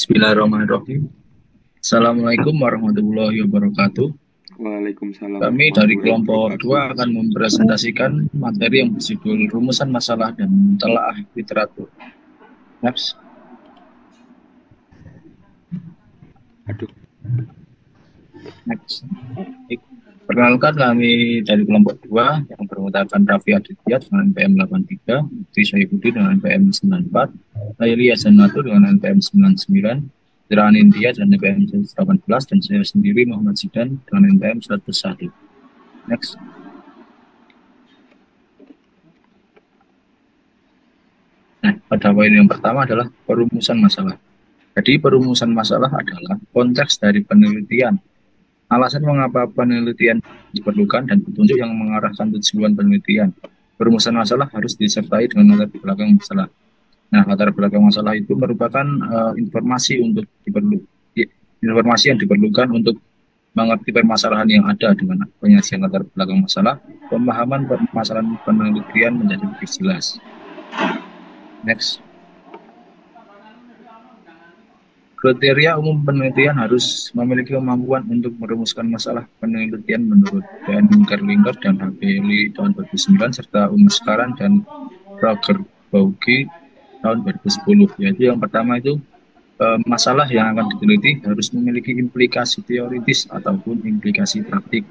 Bismillahirrahmanirrahim. Assalamualaikum warahmatullahi wabarakatuh. Waalaikumsalam Kami dari warahmatullahi kelompok wabarakatuh. 2 akan mempresentasikan materi yang berjudul Rumusan Masalah dan Telaah Literatur. Next. Aduh, Next. Perkenalkan, kami dari kelompok 2 yang bermutakan Raffi Aditya dengan NPM 83, Mufti Syaibudi dengan NPM 94, Laili Hasanatu dengan NPM 99, Ziraan India dan NPM 118, dan saya sendiri Muhammad Zidan dengan NPM 101. Next. Nah, pada poin yang pertama adalah perumusan masalah. Jadi perumusan masalah adalah konteks dari penelitian, alasan mengapa penelitian diperlukan, dan petunjuk yang mengarahkan tujuan penelitian. Perumusan masalah harus disertai dengan latar belakang masalah. Nah, latar belakang masalah itu merupakan informasi yang diperlukan untuk mengerti permasalahan yang ada. Dengan penyajian latar belakang masalah, pemahaman permasalahan penelitian menjadi lebih jelas. Next. Kriteria umum penelitian harus memiliki kemampuan untuk merumuskan masalah penelitian menurut Dan Gerlinger dan Habeli tahun 2009, serta Umaskaran dan Roger Baugi tahun 2010. Yaitu yang pertama itu masalah yang akan diteliti harus memiliki implikasi teoritis ataupun implikasi praktik.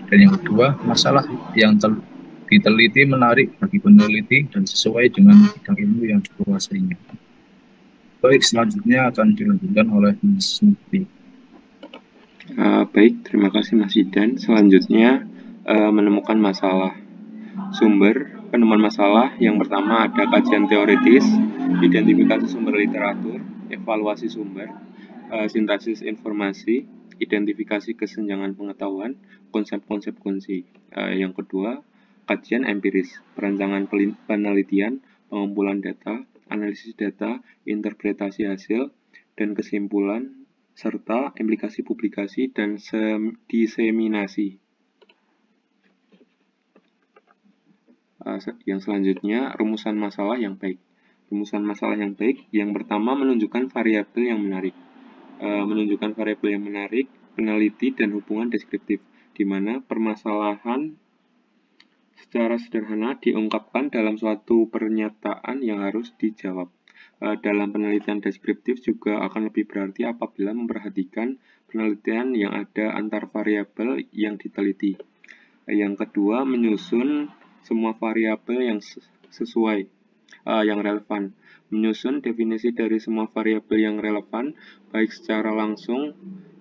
Dan yang kedua, masalah yang diteliti menarik bagi peneliti dan sesuai dengan bidang ilmu yang dikuasainya. Baik, selanjutnya akan dilanjutkan oleh Mas Mufti. Baik, terima kasih Mas Zidan. Selanjutnya menemukan masalah. Sumber penemuan masalah yang pertama ada kajian teoritis, identifikasi sumber literatur, evaluasi sumber, sintesis informasi, identifikasi kesenjangan pengetahuan, konsep-konsep kunci. Yang kedua, kajian empiris, perancangan penelitian, pengumpulan data, analisis data, interpretasi hasil, dan kesimpulan, serta implikasi publikasi dan diseminasi. Yang selanjutnya, rumusan masalah yang baik. Rumusan masalah yang baik, yang pertama menunjukkan variabel yang menarik. Menunjukkan variabel yang menarik, peneliti, dan hubungan deskriptif, di mana permasalahan secara sederhana diungkapkan dalam suatu pernyataan yang harus dijawab. Dalam penelitian deskriptif juga akan lebih berarti apabila memperhatikan penelitian yang ada antar variabel yang diteliti. Yang kedua, menyusun semua variabel yang sesuai, yang relevan. Menyusun definisi dari semua variabel yang relevan, baik secara langsung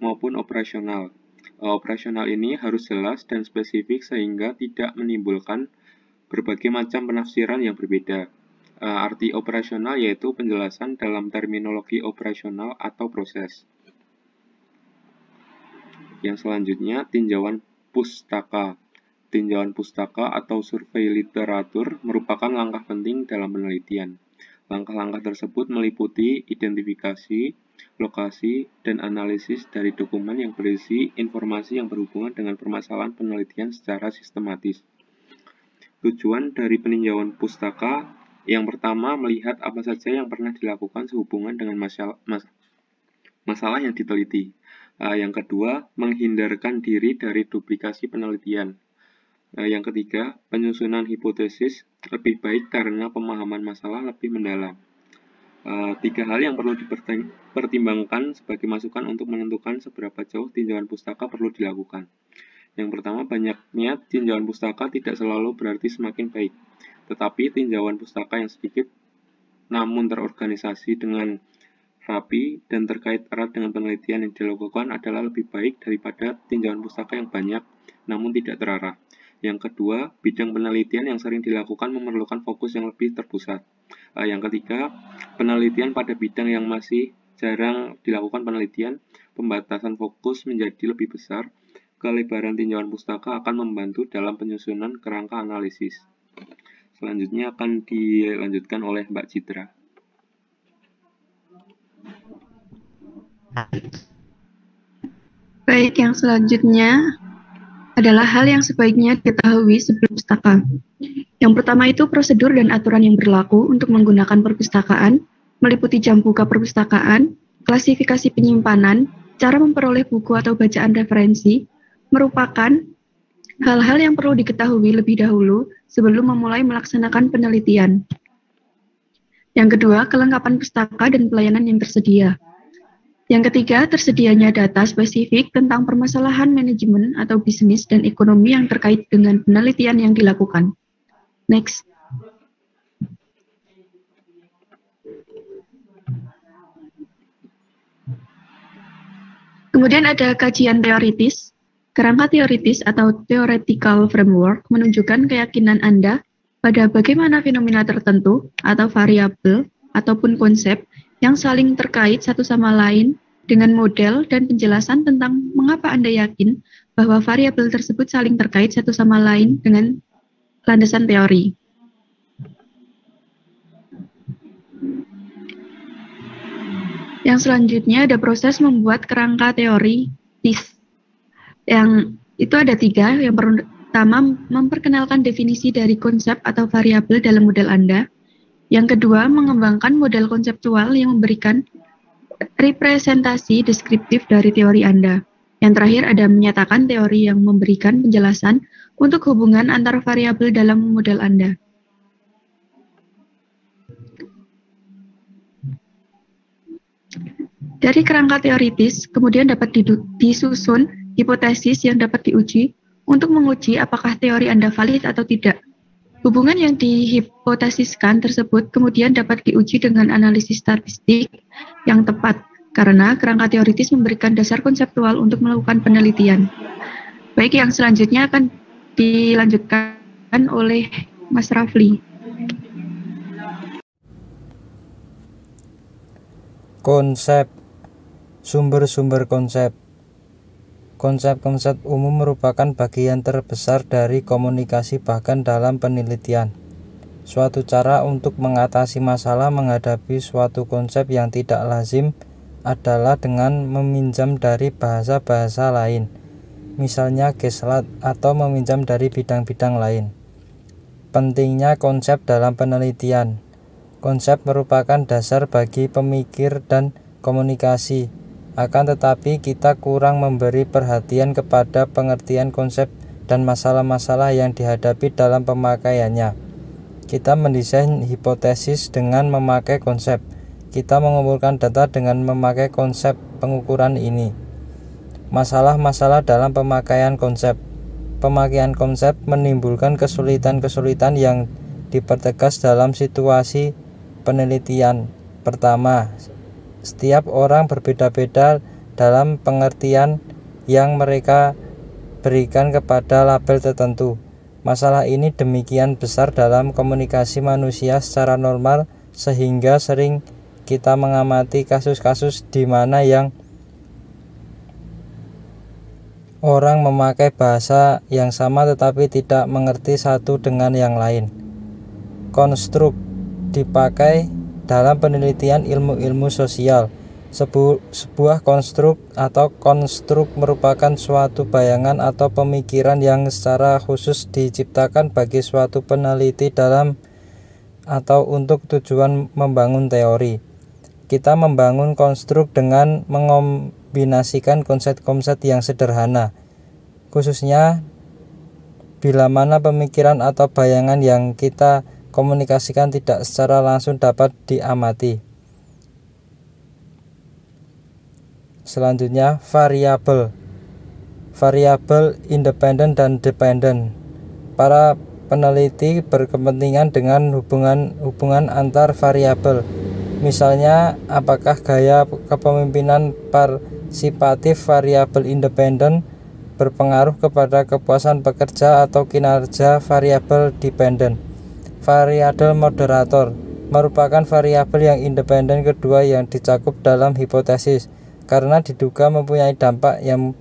maupun operasional. Operasional ini harus jelas dan spesifik sehingga tidak menimbulkan berbagai macam penafsiran yang berbeda. Arti operasional yaitu penjelasan dalam terminologi operasional atau proses. Yang selanjutnya, tinjauan pustaka. Tinjauan pustaka atau survei literatur merupakan langkah penting dalam penelitian. Langkah-langkah tersebut meliputi identifikasi, lokasi, dan analisis dari dokumen yang berisi informasi yang berhubungan dengan permasalahan penelitian secara sistematis. Tujuan dari peninjauan pustaka yang pertama melihat apa saja yang pernah dilakukan sehubungan dengan masalah yang diteliti. Yang kedua, menghindarkan diri dari duplikasi penelitian. Yang ketiga, penyusunan hipotesis lebih baik karena pemahaman masalah lebih mendalam. Tiga hal yang perlu dipertimbangkan sebagai masukan untuk menentukan seberapa jauh tinjauan pustaka perlu dilakukan. Yang pertama, banyaknya tinjauan pustaka tidak selalu berarti semakin baik, tetapi tinjauan pustaka yang sedikit namun terorganisasi dengan rapi dan terkait erat dengan penelitian yang dilakukan adalah lebih baik daripada tinjauan pustaka yang banyak namun tidak terarah. Yang kedua, bidang penelitian yang sering dilakukan memerlukan fokus yang lebih terpusat. Yang ketiga, penelitian pada bidang yang masih jarang dilakukan penelitian, pembatasan fokus menjadi lebih besar. Kelebaran tinjauan pustaka akan membantu dalam penyusunan kerangka analisis. Selanjutnya akan dilanjutkan oleh Mbak Citra. Baik, yang selanjutnya adalah hal yang sebaiknya diketahui sebelum pustaka. Yang pertama itu prosedur dan aturan yang berlaku untuk menggunakan perpustakaan, meliputi jam buka perpustakaan, klasifikasi penyimpanan, cara memperoleh buku atau bacaan referensi, merupakan hal-hal yang perlu diketahui lebih dahulu sebelum memulai melaksanakan penelitian. Yang kedua, kelengkapan pustaka dan pelayanan yang tersedia. Yang ketiga, tersedianya data spesifik tentang permasalahan manajemen atau bisnis dan ekonomi yang terkait dengan penelitian yang dilakukan. Next. Kemudian ada kajian teoritis. Kerangka teoritis atau theoretical framework menunjukkan keyakinan Anda pada bagaimana fenomena tertentu atau variabel ataupun konsep yang saling terkait satu sama lain dengan model dan penjelasan tentang mengapa Anda yakin bahwa variabel tersebut saling terkait satu sama lain dengan landasan teori. Yang selanjutnya ada proses membuat kerangka teoritis. Yang itu ada 3. Yang pertama, memperkenalkan definisi dari konsep atau variabel dalam model Anda. Yang kedua, mengembangkan model konseptual yang memberikan representasi deskriptif dari teori Anda. Yang terakhir ada menyatakan teori yang memberikan penjelasan untuk hubungan antar variabel dalam model Anda. Dari kerangka teoritis, kemudian dapat disusun hipotesis yang dapat diuji untuk menguji apakah teori Anda valid atau tidak. Hubungan yang dihipotesiskan tersebut kemudian dapat diuji dengan analisis statistik yang tepat, karena kerangka teoritis memberikan dasar konseptual untuk melakukan penelitian. Baik, yang selanjutnya akan dilanjutkan oleh Mas Rafli. Konsep. Sumber-sumber konsep. Konsep-konsep umum merupakan bagian terbesar dari komunikasi bahkan dalam penelitian. Suatu cara untuk mengatasi masalah menghadapi suatu konsep yang tidak lazim adalah dengan meminjam dari bahasa-bahasa lain, misalnya Gestalt, atau meminjam dari bidang-bidang lain. Pentingnya konsep dalam penelitian. Konsep merupakan dasar bagi pemikir dan komunikasi. Akan tetapi kita kurang memberi perhatian kepada pengertian konsep dan masalah-masalah yang dihadapi dalam pemakaiannya. Kita mendesain hipotesis dengan memakai konsep. Kita mengumpulkan data dengan memakai konsep pengukuran ini. Masalah-masalah dalam pemakaian konsep. Pemakaian konsep menimbulkan kesulitan-kesulitan yang dipertegas dalam situasi penelitian. Pertama, setiap orang berbeda-beda dalam pengertian yang mereka berikan kepada label tertentu. Masalah ini demikian besar dalam komunikasi manusia secara normal sehingga sering kita mengamati kasus-kasus di mana yang orang memakai bahasa yang sama tetapi tidak mengerti satu dengan yang lain. Konstruk dipakai dalam penelitian ilmu-ilmu sosial. Sebuah konstruk atau konstruk merupakan suatu bayangan atau pemikiran yang secara khusus diciptakan bagi suatu peneliti dalam atau untuk tujuan membangun teori. Kita membangun konstruk dengan mengombinasikan konsep-konsep yang sederhana, khususnya bila mana pemikiran atau bayangan yang kita komunikasikan tidak secara langsung dapat diamati. Selanjutnya, variabel. Variabel independen dan dependen. Para peneliti berkepentingan dengan hubungan antar variabel. Misalnya, apakah gaya kepemimpinan partisipatif variabel independen berpengaruh kepada kepuasan pekerja atau kinerja variabel dependen. Variabel moderator merupakan variabel yang independen kedua yang dicakup dalam hipotesis karena diduga mempunyai dampak yang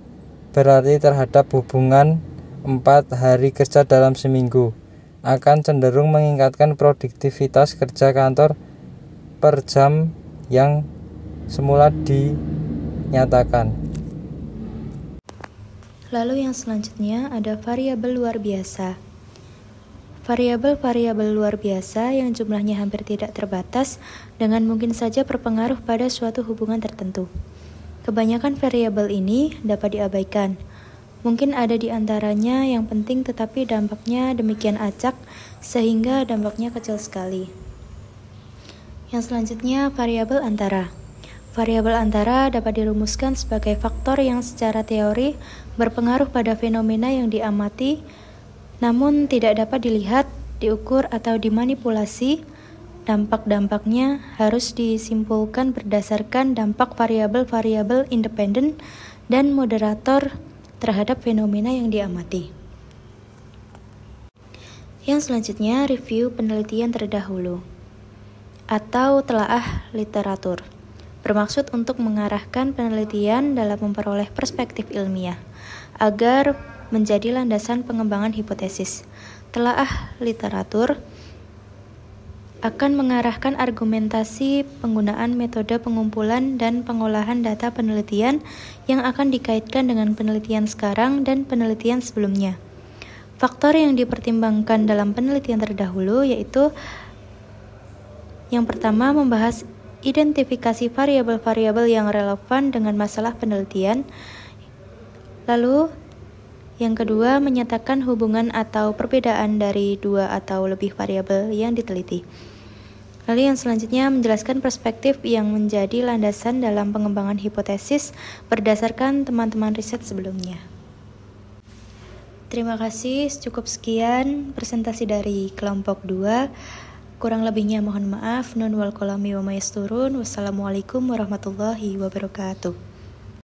berarti terhadap hubungan 4 hari kerja dalam seminggu. Akan cenderung meningkatkan produktivitas kerja kantor per jam yang semula dinyatakan. Lalu yang selanjutnya ada variabel luar biasa. Variabel-variabel luar biasa yang jumlahnya hampir tidak terbatas dengan mungkin saja berpengaruh pada suatu hubungan tertentu. Kebanyakan variabel ini dapat diabaikan. Mungkin ada di antaranya yang penting tetapi dampaknya demikian acak sehingga dampaknya kecil sekali. Yang selanjutnya, variabel antara. Variabel antara dapat dirumuskan sebagai faktor yang secara teori berpengaruh pada fenomena yang diamati, namun tidak dapat dilihat, diukur, atau dimanipulasi. Dampak-dampaknya harus disimpulkan berdasarkan dampak variabel-variabel independen dan moderator terhadap fenomena yang diamati. Yang selanjutnya, review penelitian terdahulu atau telaah literatur. Bermaksud untuk mengarahkan penelitian dalam memperoleh perspektif ilmiah agar menjadi landasan pengembangan hipotesis. Telaah literatur akan mengarahkan argumentasi penggunaan metode pengumpulan dan pengolahan data penelitian yang akan dikaitkan dengan penelitian sekarang dan penelitian sebelumnya. Faktor yang dipertimbangkan dalam penelitian terdahulu yaitu yang pertama, membahas identifikasi variabel-variabel yang relevan dengan masalah penelitian. Lalu, yang kedua, menyatakan hubungan atau perbedaan dari dua atau lebih variabel yang diteliti. Lalu yang selanjutnya, menjelaskan perspektif yang menjadi landasan dalam pengembangan hipotesis berdasarkan teman-teman riset sebelumnya. Terima kasih, cukup sekian presentasi dari kelompok 2. Kurang lebihnya mohon maaf. Nun wal qalami wa ma yasturun. Wassalamualaikum warahmatullahi wabarakatuh.